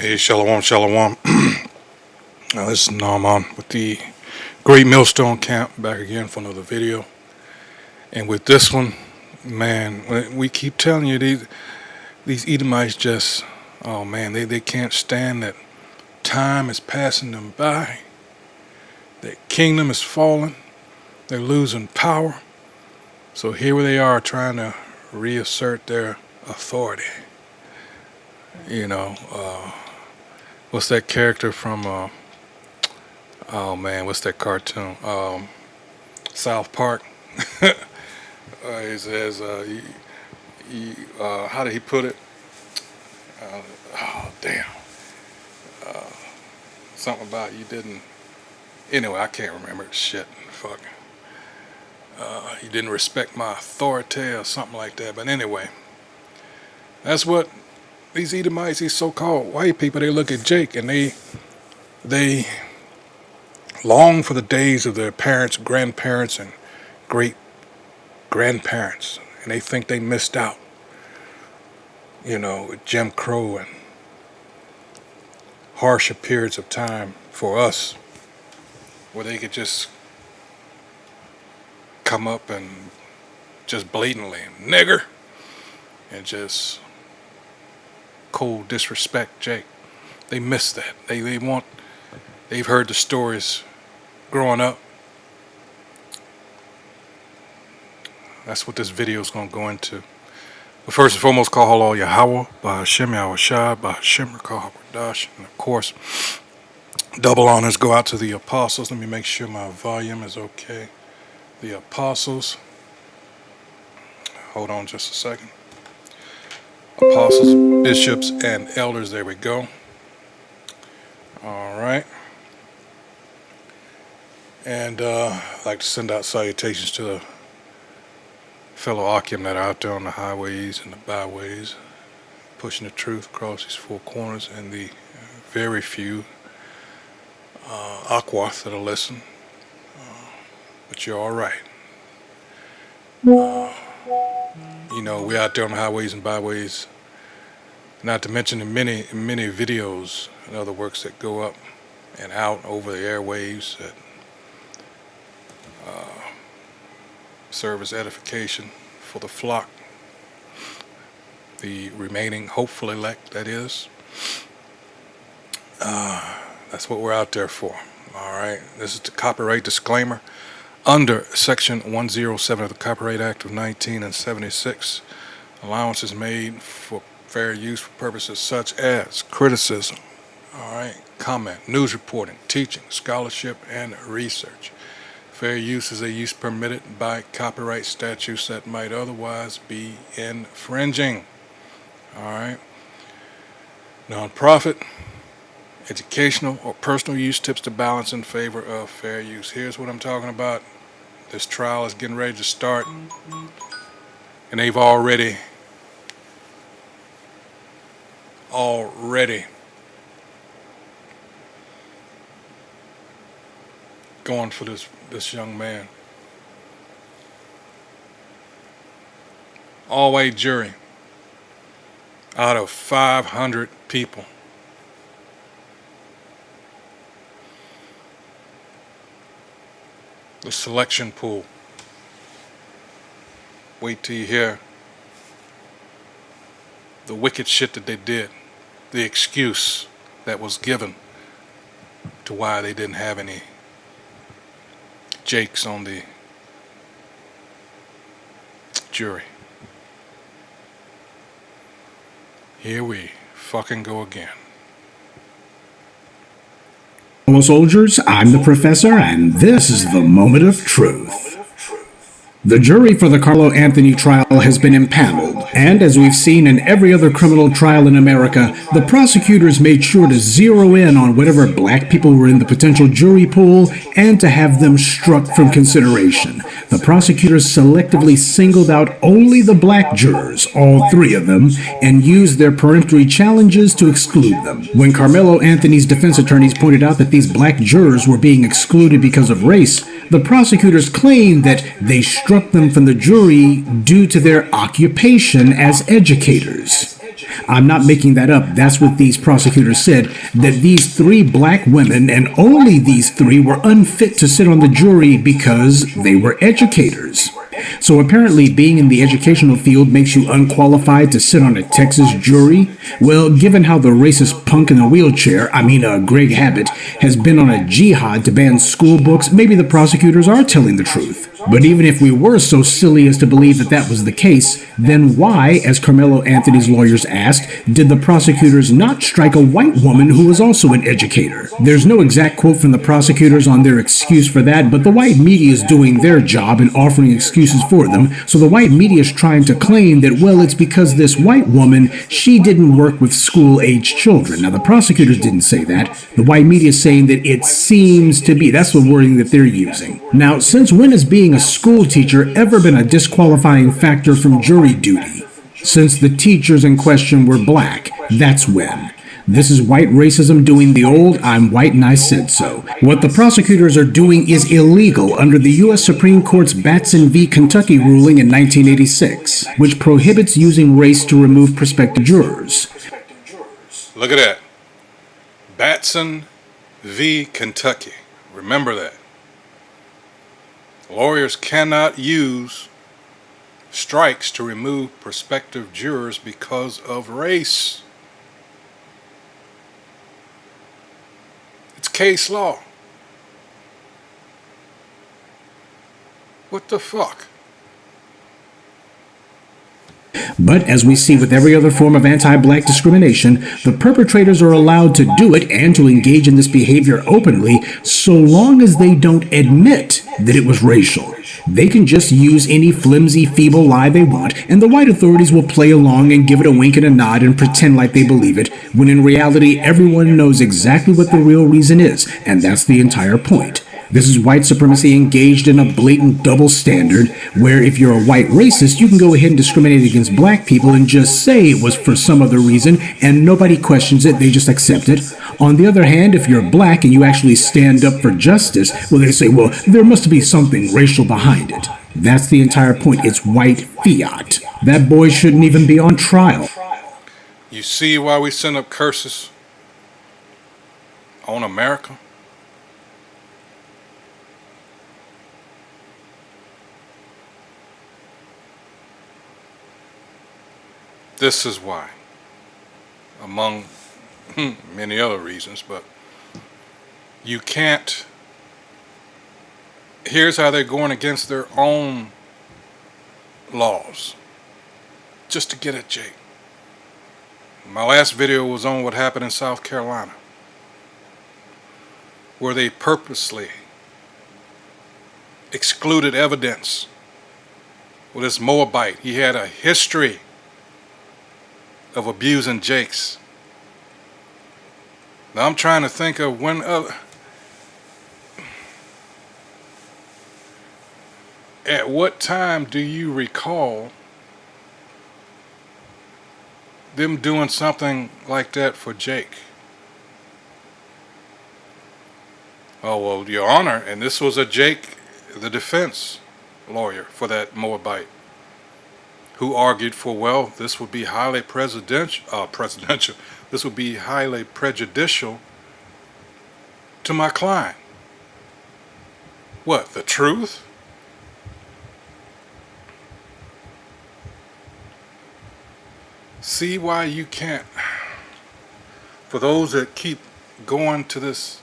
Hey, Shalom, Shalom. This is Norman with the Great Millstone Camp back again for another video. And with this one, man, we keep telling you these Edomites just, oh man, they can't stand that time is passing them by. Their kingdom is falling. They're losing power. So here they are trying to reassert their authority. You know, what's that character from, oh man, what's that cartoon? South Park. He says, how did he put it? Oh, damn. Something about you didn't, anyway, I can't remember it. Shit, fuck. You didn't respect my authority or something like that. But anyway, that's what these Edomites, these so-called white people, they look at Jake and they long for the days of their parents, grandparents, and great-grandparents. And they think they missed out, you know, with Jim Crow and harsher periods of time for us where they could just come up and just blatantly nigger and just cold disrespect Jake. They miss that. They've heard the stories growing up. That's what this video is going to go into. But first and foremost, call Allah Yahweh, Bahashem Yahushua, Bahashem Rakah Dash, and of course, double honors go out to the apostles. Let me make sure my volume is okay. The apostles. Hold on just a second. Apostles, bishops, and elders. There we go. All right. And I'd like to send out salutations to the fellow Akim that are out there on the highways and the byways, pushing the truth across these four corners, and the very few Aquas that'll listen. But you're all right. You know, we're out there on the highways and byways, not to mention the many videos and other works that go up and out over the airwaves that serve as edification for the flock, the remaining hopeful elect, that is. That's what we're out there for. All right, this is the copyright disclaimer. Under Section 107 of the Copyright Act of 1976, allowance is made for fair use for purposes such as criticism, all right, comment, news reporting, teaching, scholarship, and research. Fair use is a use permitted by copyright statutes that might otherwise be infringing. All right. Non-profit, educational, or personal use tips to balance in favor of fair use. Here's what I'm talking about. This trial is getting ready to start, and they've already going for this young man. All-white jury out of 500 people. The selection pool. Wait till you hear the wicked shit that they did. The excuse that was given to why they didn't have any Jakes on the jury. Here we fucking go again. Fellow soldiers, I'm the Professor, and this is the moment of truth. The jury for the Karmelo Anthony trial has been impaneled, and as we've seen in every other criminal trial in America, the prosecutors made sure to zero in on whatever black people were in the potential jury pool and to have them struck from consideration. The prosecutors selectively singled out only the black jurors, all three of them, and used their peremptory challenges to exclude them. When Karmelo Anthony's defense attorneys pointed out that these black jurors were being excluded because of race, the prosecutors claimed that they struck them from the jury due to their occupation as educators. I'm not making that up. That's what these prosecutors said, that these 3 black women, and only these 3, were unfit to sit on the jury because they were educators. So apparently being in the educational field makes you unqualified to sit on a Texas jury? Well, given how the racist punk in the wheelchair, Greg Abbott, has been on a jihad to ban school books, maybe the prosecutors are telling the truth. But even if we were so silly as to believe that that was the case, then why, as Karmelo Anthony's lawyers asked, did the prosecutors not strike a white woman who was also an educator? There's no exact quote from the prosecutors on their excuse for that, but the white media is doing their job and offering excuses for them, so the white media is trying to claim that, well, it's because this white woman, she didn't work with school-aged children. Now, the prosecutors didn't say that. The white media is saying that it seems to be. That's the wording that they're using. Now, since when has being a school teacher ever been a disqualifying factor from jury duty? Since the teachers in question were black, that's when. This is white racism doing the old "I'm white and I said so." What the prosecutors are doing is illegal under the U.S. Supreme Court's Batson v. Kentucky ruling in 1986, which prohibits using race to remove prospective jurors. Look at that. Batson v. Kentucky. Remember that. Lawyers cannot use strikes to remove prospective jurors because of race. It's case law. What the fuck? But as we see with every other form of anti-black discrimination, the perpetrators are allowed to do it and to engage in this behavior openly so long as they don't admit that it was racial. They can just use any flimsy, feeble lie they want, and the white authorities will play along and give it a wink and a nod and pretend like they believe it, when in reality everyone knows exactly what the real reason is, and that's the entire point. This is white supremacy engaged in a blatant double standard, where if you're a white racist, you can go ahead and discriminate against black people and just say it was for some other reason, and nobody questions it, they just accept it. On the other hand, if you're black and you actually stand up for justice, well, they say, well, there must be something racial behind it. That's the entire point. It's white fiat. That boy shouldn't even be on trial. You see why we send up curses on America? This is why, among many other reasons, but you can't. Here's how they're going against their own laws just to get at Jake. My last video was on what happened in South Carolina, where they purposely excluded evidence with this Moabite. He had a history of abusing Jakes. Now I'm trying to think of when at what time do you recall them doing something like that for Jake? Oh, well, Your Honor, and this was a Jake, the defense lawyer for that Moabite, who argued for, well, this would be highly this would be highly prejudicial to my client. What, the truth? See why you can't, for those that keep going to this,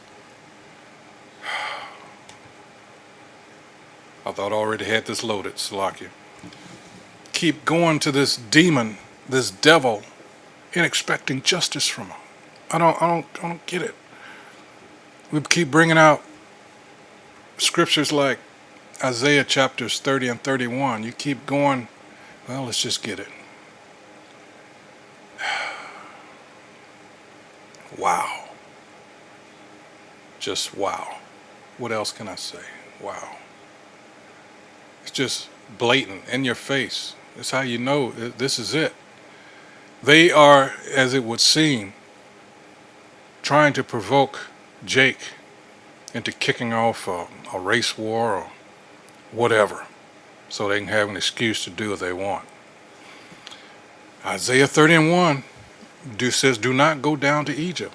I thought I already had this loaded, Salakia. Keep going to this demon, this devil, and expecting justice from him. I don't get it. We keep bringing out scriptures like Isaiah chapters 30 and 31. You keep going, well, let's just get it. Wow. Just wow. What else can I say? Wow. It's just blatant, in your face. That's how you know this is it. They are, as it would seem, trying to provoke Jake into kicking off a race war or whatever, so they can have an excuse to do what they want. Isaiah 30 and 1 says, do not go down to Egypt.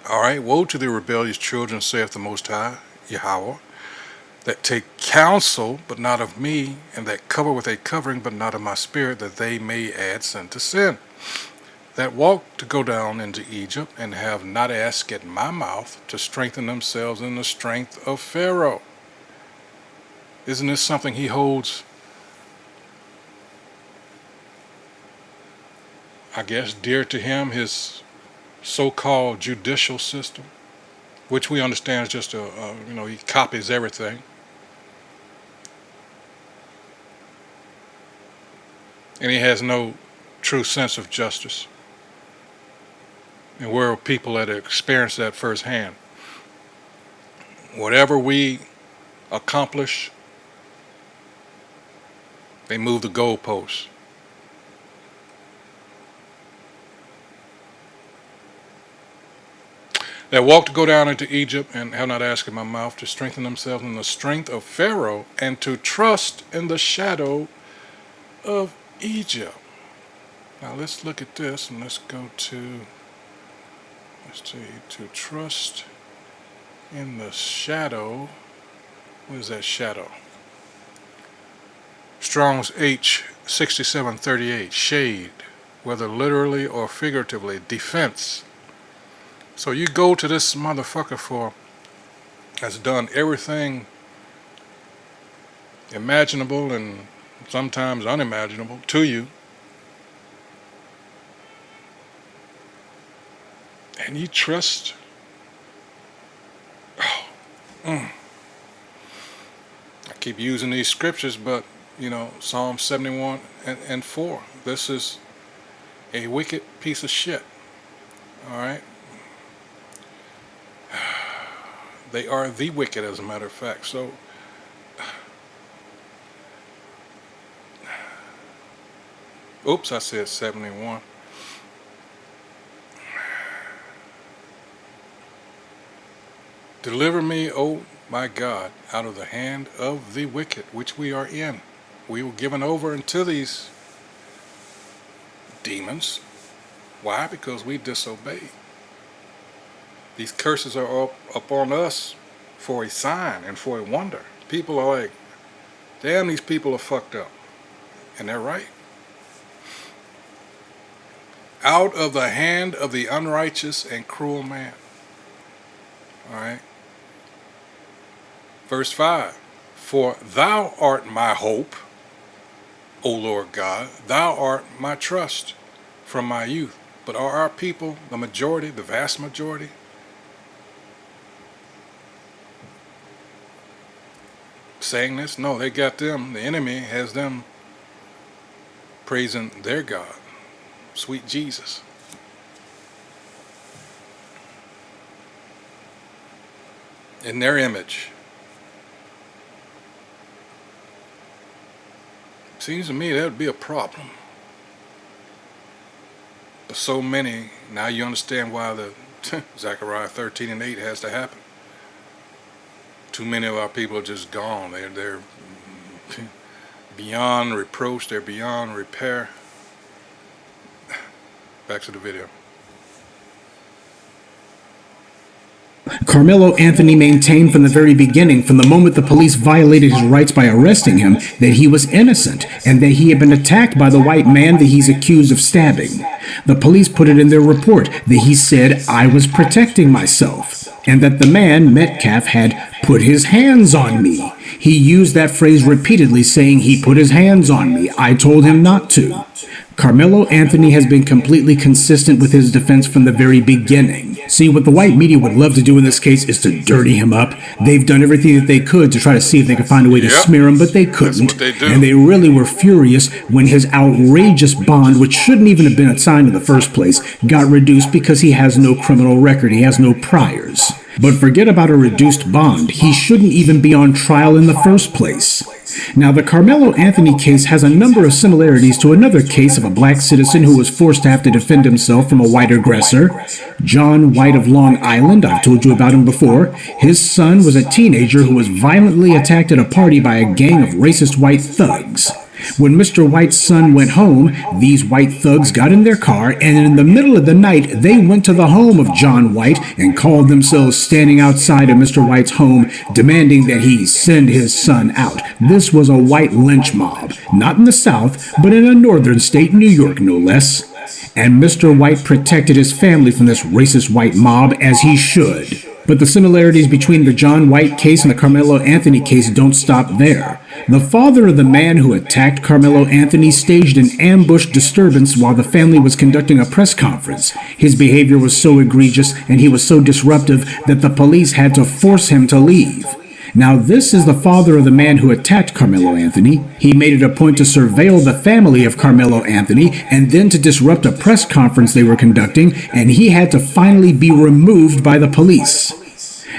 All right, woe to the rebellious children, saith the Most High, Yahweh, that take counsel, but not of me, and that cover with a covering, but not of my spirit, that they may add sin to sin. That walk to go down into Egypt, and have not asked at my mouth to strengthen themselves in the strength of Pharaoh. Isn't this something he holds, I guess, dear to him, his so-called judicial system, which we understand is just he copies everything. And he has no true sense of justice. And we're people that experience that firsthand. Whatever we accomplish, they move the goalposts. That walk to go down into Egypt and have not asked in my mouth to strengthen themselves in the strength of Pharaoh and to trust in the shadow of Egypt. Now let's look at this and let's go to, to trust in the shadow. What is that shadow? Strong's H 6738, shade, whether literally or figuratively, defense. So you go to this motherfucker has done everything imaginable and sometimes unimaginable to you, and you trust. I keep using these scriptures, but Psalm 71 and 4. This is a wicked piece of shit. All right. They are the wicked, as a matter of fact. So, oops, I said 71. Deliver me, O my God, out of the hand of the wicked, which we are in. We were given over into these demons. Why? Because we disobeyed. These curses are up upon us for a sign and for a wonder. People are like, damn, these people are fucked up. And they're right. Out of the hand of the unrighteous and cruel man. All right. Verse 5. For thou art my hope, O Lord God. Thou art my trust from my youth. But are our people, the majority, the vast majority, saying this? No, they got them. The enemy has them praising their God, sweet Jesus. In their image. Seems to me that would be a problem. But so many, now you understand why the Zechariah 13 and 8 has to happen. Too many of our people are just gone. They're beyond reproach. They're beyond repair. Back to the video. Karmelo Anthony maintained from the very beginning, from the moment the police violated his rights by arresting him, that he was innocent and that he had been attacked by the white man that he's accused of stabbing. The police put it in their report that he said, "I was protecting myself," and that the man, Metcalf, had put his hands on me. He used that phrase repeatedly, saying he put his hands on me. I told him not to. Karmelo Anthony has been completely consistent with his defense from the very beginning. See, what the white media would love to do in this case is to dirty him up. They've done everything that they could to try to see if they could find a way to smear him, but they couldn't. And they really were furious when his outrageous bond, which shouldn't even have been assigned in the first place, got reduced because he has no criminal record. He has no priors. But forget about a reduced bond. He shouldn't even be on trial in the first place. Now, the Karmelo Anthony case has a number of similarities to another case of a black citizen who was forced to have to defend himself from a white aggressor. John White of Long Island, I've told you about him before. His son was a teenager who was violently attacked at a party by a gang of racist white thugs. When Mr. White's son went home, these white thugs got in their car, and in the middle of the night, they went to the home of John White and called themselves standing outside of Mr. White's home, demanding that he send his son out. This was a white lynch mob, not in the South, but in a northern state, New York, no less. And Mr. White protected his family from this racist white mob, as he should. But the similarities between the John White case and the Karmelo Anthony case don't stop there. The father of the man who attacked Karmelo Anthony staged an ambush disturbance while the family was conducting a press conference. His behavior was so egregious and he was so disruptive that the police had to force him to leave. Now, this is the father of the man who attacked Karmelo Anthony. He made it a point to surveil the family of Karmelo Anthony and then to disrupt a press conference they were conducting, and he had to finally be removed by the police.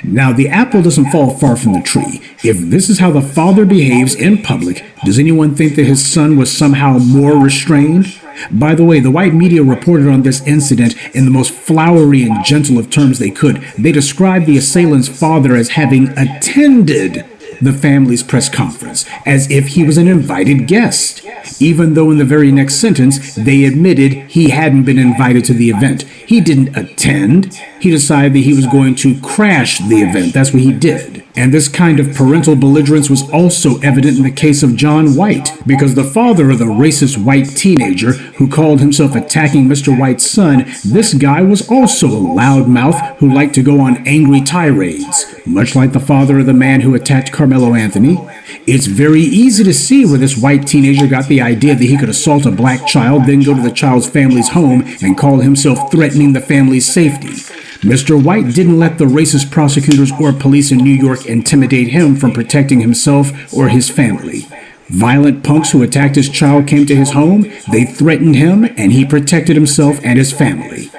Now, the apple doesn't fall far from the tree. If this is how the father behaves in public, does anyone think that his son was somehow more restrained? By the way, the white media reported on this incident in the most flowery and gentle of terms they could. They described the assailant's father as having attended the family's press conference, as if he was an invited guest, even though in the very next sentence they admitted he hadn't been invited to the event. He didn't attend. He decided that he was going to crash the event. That's what he did. And this kind of parental belligerence was also evident in the case of John White, because the father of the racist white teenager who called himself attacking Mr. White's son, this guy was also a loudmouth who liked to go on angry tirades, much like the father of the man who attacked Karmelo Anthony. It's very easy to see where this white teenager got the idea that he could assault a black child, then go to the child's family's home and call himself threatening the family's safety. Mr. White didn't let the racist prosecutors or police in New York intimidate him from protecting himself or his family. Violent punks who attacked his child came to his home, they threatened him, and he protected himself and his family.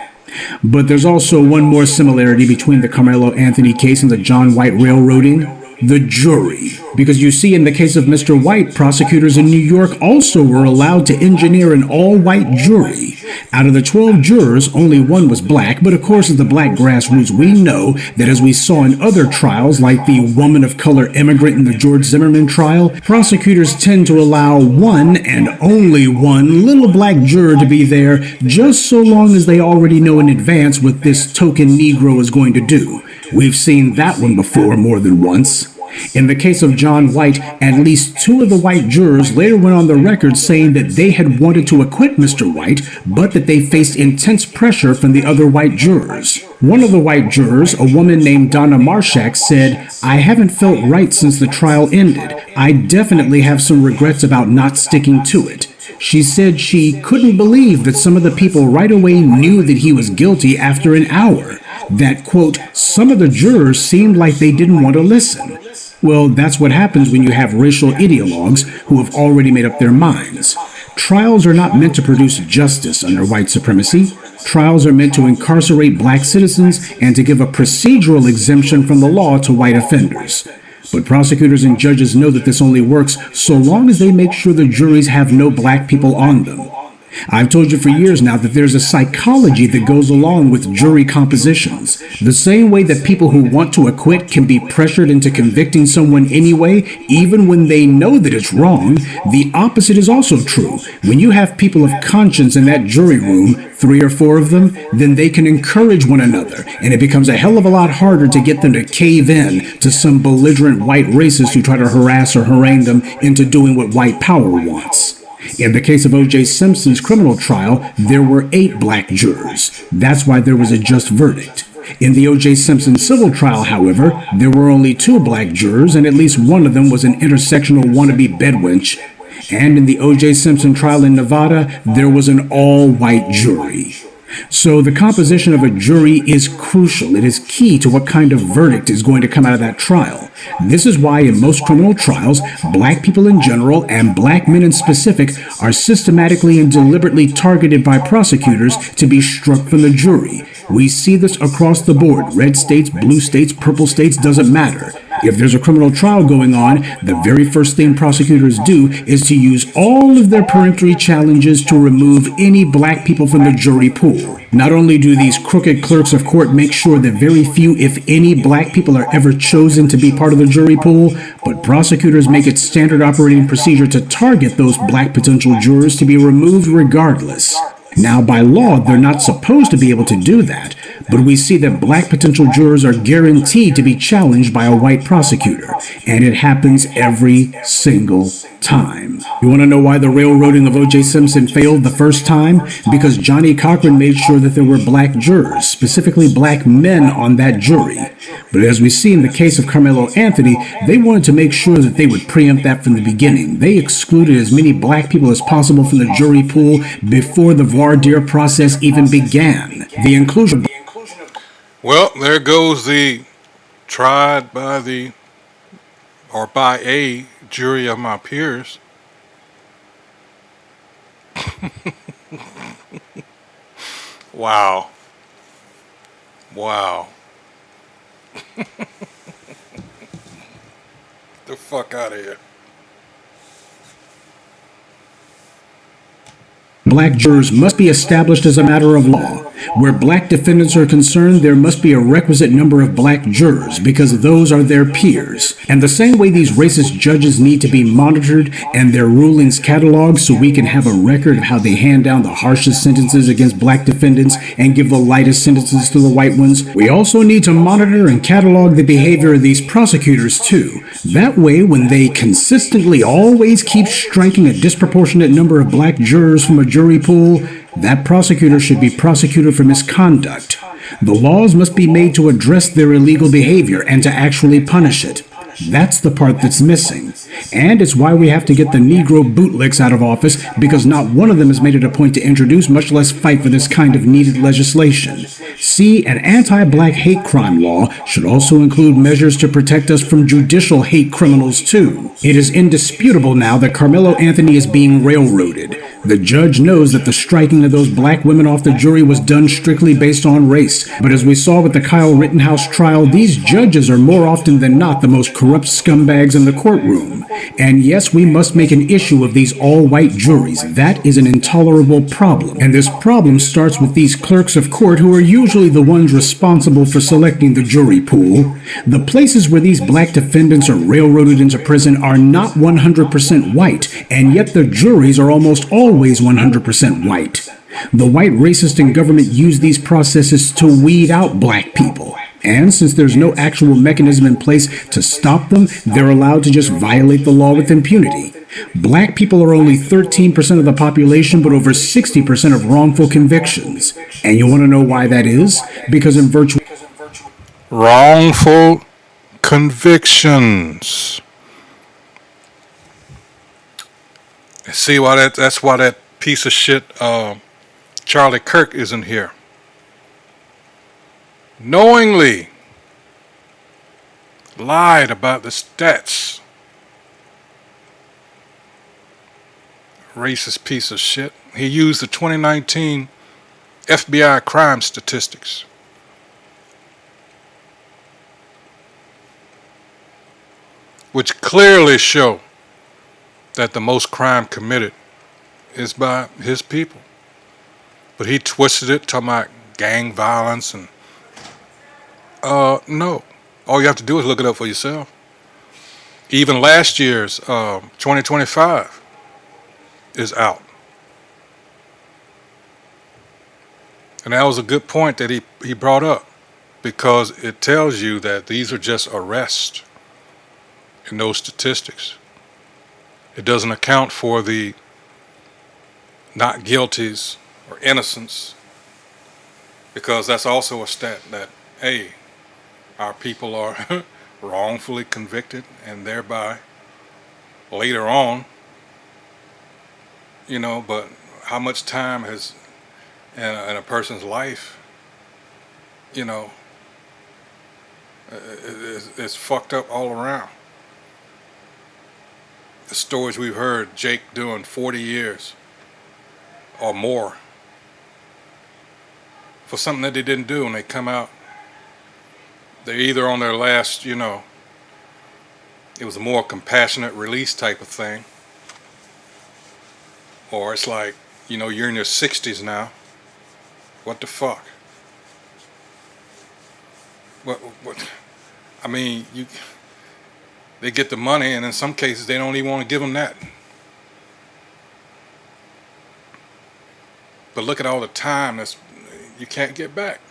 But there's also one more similarity between the Karmelo Anthony case and the John White railroading: the jury. Because you see, in the case of Mr. White, prosecutors in New York also were allowed to engineer an all-white jury. Out of the 12 jurors, only one was black, but of course as the black grassroots, we know that, as we saw in other trials, like the woman of color immigrant in the George Zimmerman trial, prosecutors tend to allow one and only one little black juror to be there, just so long as they already know in advance what this token Negro is going to do. We've seen that one before more than once. In the case of John White, at least 2 of the white jurors later went on the record saying that they had wanted to acquit Mr. White, but that they faced intense pressure from the other white jurors. One of the white jurors, a woman named Donna Marshak, said, "I haven't felt right since the trial ended. I definitely have some regrets about not sticking to it." She said she couldn't believe that some of the people right away knew that he was guilty after an hour. That, quote, "some of the jurors seemed like they didn't want to listen." Well, that's what happens when you have racial ideologues who have already made up their minds. Trials are not meant to produce justice under white supremacy. Trials are meant to incarcerate black citizens and to give a procedural exemption from the law to white offenders. But prosecutors and judges know that this only works so long as they make sure the juries have no black people on them. I've told you for years now that there's a psychology that goes along with jury compositions. The same way that people who want to acquit can be pressured into convicting someone anyway, even when they know that it's wrong, the opposite is also true. When you have people of conscience in that jury room, 3 or 4 of them, then they can encourage one another, and it becomes a hell of a lot harder to get them to cave in to some belligerent white racist who try to harass or harangue them into doing what white power wants. In the case of O.J. Simpson's criminal trial, there were 8 black jurors. That's why there was a just verdict. In the O.J. Simpson civil trial, however, there were only 2 black jurors, and at least one of them was an intersectional wannabe bedwench. And in the O.J. Simpson trial in Nevada, there was an all-white jury. So the composition of a jury is crucial. It is key to what kind of verdict is going to come out of that trial. This is why in most criminal trials, black people in general and black men in specific are systematically and deliberately targeted by prosecutors to be struck from the jury. We see this across the board. Red states, blue states, purple states, doesn't matter. If there's a criminal trial going on, the very first thing prosecutors do is to use all of their peremptory challenges to remove any black people from the jury pool. Not only do these crooked clerks of court make sure that very few, if any, black people are ever chosen to be part of the jury pool, but prosecutors make it standard operating procedure to target those black potential jurors to be removed regardless. Now, by law, they're not supposed to be able to do that, but we see that black potential jurors are guaranteed to be challenged by a white prosecutor, and it happens every single time. You want to know why the railroading of O.J. Simpson failed the first time? Because Johnny Cochran made sure that there were black jurors, specifically black men on that jury. But as we see in the case of Karmelo Anthony, they wanted to make sure that they would preempt that from the beginning. They excluded as many black people as possible from the jury pool before the voir dire process even began. The inclusion... Well, there goes the tried by the, or by a jury of my peers. Wow. Wow. The fuck out of here. Black jurors must be established as a matter of law. Where black defendants are concerned, there must be a requisite number of black jurors because those are their peers. And the same way these racist judges need to be monitored and their rulings cataloged so we can have a record of how they hand down the harshest sentences against black defendants and give the lightest sentences to the white ones, we also need to monitor and catalog the behavior of these prosecutors too. That way, when they consistently always keep striking a disproportionate number of black jurors from a jury pool, that prosecutor should be prosecuted for misconduct. The laws must be made to address their illegal behavior and to actually punish it. That's the part that's missing. And it's why we have to get the Negro bootlicks out of office, because not one of them has made it a point to introduce, much less fight for this kind of needed legislation. See, an anti-black hate crime law should also include measures to protect us from judicial hate criminals too. It is indisputable now that Karmelo Anthony is being railroaded. The judge knows that the striking of those black women off the jury was done strictly based on race. But as we saw with the Kyle Rittenhouse trial, these judges are more often than not the most corrupt scumbags in the courtroom. And yes, we must make an issue of these all-white juries. That is an intolerable problem. And this problem starts with these clerks of court who are usually the ones responsible for selecting the jury pool. The places where these black defendants are railroaded into prison are not 100% white, and yet the juries are almost always 100% white. The white racists in government use these processes to weed out black people. And since there's no actual mechanism in place to stop them, they're allowed to just violate the law with impunity. Black people are only 13% of the population, but over 60% of wrongful convictions. And you want to know why that is? Because in virtually Wrongful convictions. See why that's why that piece of shit Charlie Kirk isn't here. Knowingly lied about the stats. Racist piece of shit. He used the 2019 FBI crime statistics. Which clearly show that the most crime committed is by his people. But he twisted it, talking about gang violence and no. All you have to do is look it up for yourself. Even last year's 2025 is out. And that was a good point that he brought up, because it tells you that these are just arrests in those statistics. It doesn't account for the not guilties or innocents, because that's also a stat that, hey, our people are wrongfully convicted, and thereby later on, but how much time has in a person's life, it's fucked up all around. The stories we've heard, Jake doing 40 years or more for something that they didn't do, and they come out, they're either on their last, it was a more compassionate release type of thing. Or it's like, you're in your 60s now. What the fuck? What? I mean, they get the money, and in some cases they don't even want to give them that. But look at all the time you can't get back.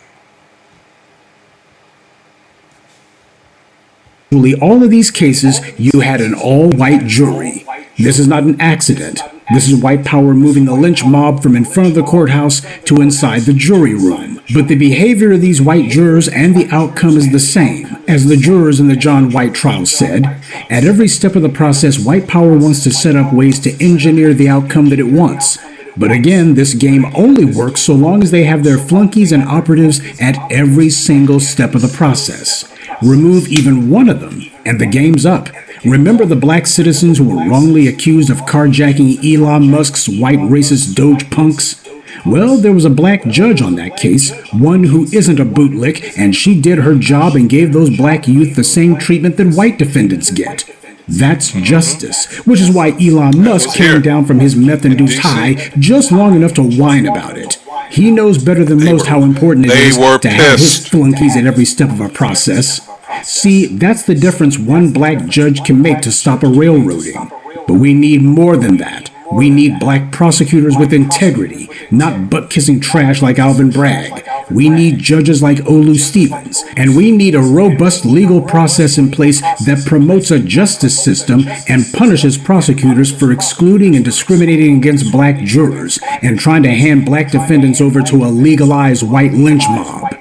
All of these cases, you had an all-white jury. This is not an accident. This is white power moving the lynch mob from in front of the courthouse to inside the jury room. But the behavior of these white jurors and the outcome is the same. As the jurors in the John White trial said, at every step of the process, white power wants to set up ways to engineer the outcome that it wants. But again, this game only works so long as they have their flunkies and operatives at every single step of the process. Remove even one of them, and the game's up. Remember the black citizens who were wrongly accused of carjacking Elon Musk's white racist Doge punks? Well, there was a black judge on that case, one who isn't a bootlick, and she did her job and gave those black youth the same treatment that white defendants get. That's justice, which is why Elon Musk came down from his meth-induced high just long enough to whine about it. He knows better than most how important it is to have his flunkies at every step of a process. See, that's the difference one black judge can make to stop a railroading. But we need more than that. We need black prosecutors with integrity, not butt-kissing trash like Alvin Bragg. We need judges like Olu Stevens. And we need a robust legal process in place that promotes a justice system and punishes prosecutors for excluding and discriminating against black jurors and trying to hand black defendants over to a legalized white lynch mob.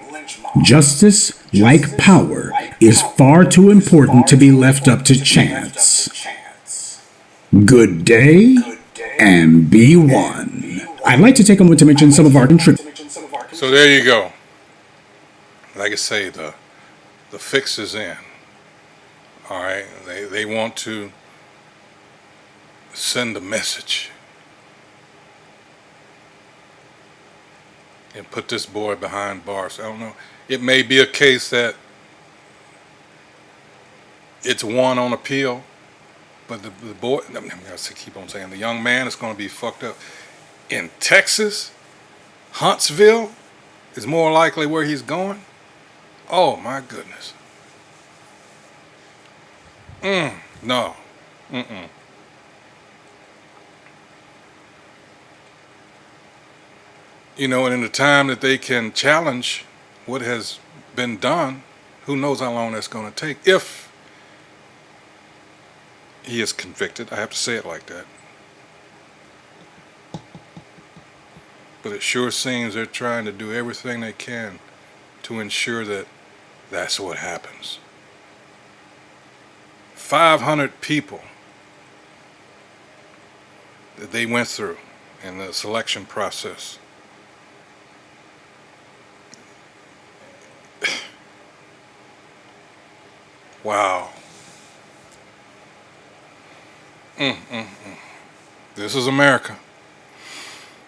Justice, like power, is far too important to be left up to chance. Good day, and be one. I'd like to take a moment to mention some of our contributors. So there you go. Like I say, the fix is in. All right, they want to send a message and put this boy behind bars. I don't know. It may be a case that it's won on appeal, but the boy, I'm going to keep on saying, the young man is going to be fucked up. In Texas, Huntsville is more likely where he's going. Oh my goodness. No. And in the time that they can challenge what has been done, who knows how long that's going to take. If he is convicted, I have to say it like that. But it sure seems they're trying to do everything they can to ensure that that's what happens. 500 people that they went through in the selection process. Wow. This is America.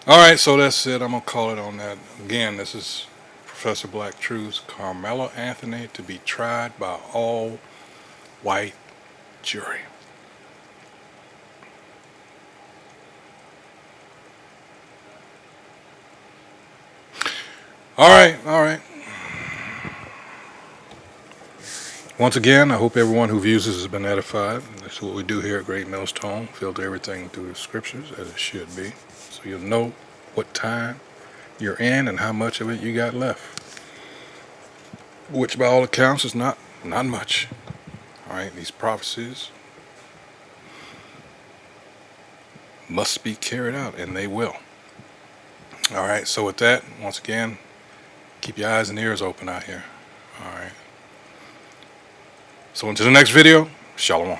All right, so that's it. I'm going to call it on that. Again, this is Professor Black Truth's Karmelo Anthony to be tried by all-white jury. All right. Once again, I hope everyone who views this has been edified. This is what we do here at Great Millstone. Filter everything through the scriptures as it should be. So you'll know what time you're in and how much of it you got left. Which by all accounts is not much. All right, these prophecies must be carried out, and they will. All right, so with that, once again, keep your eyes and ears open out here. All right. So until the next video, Shalom.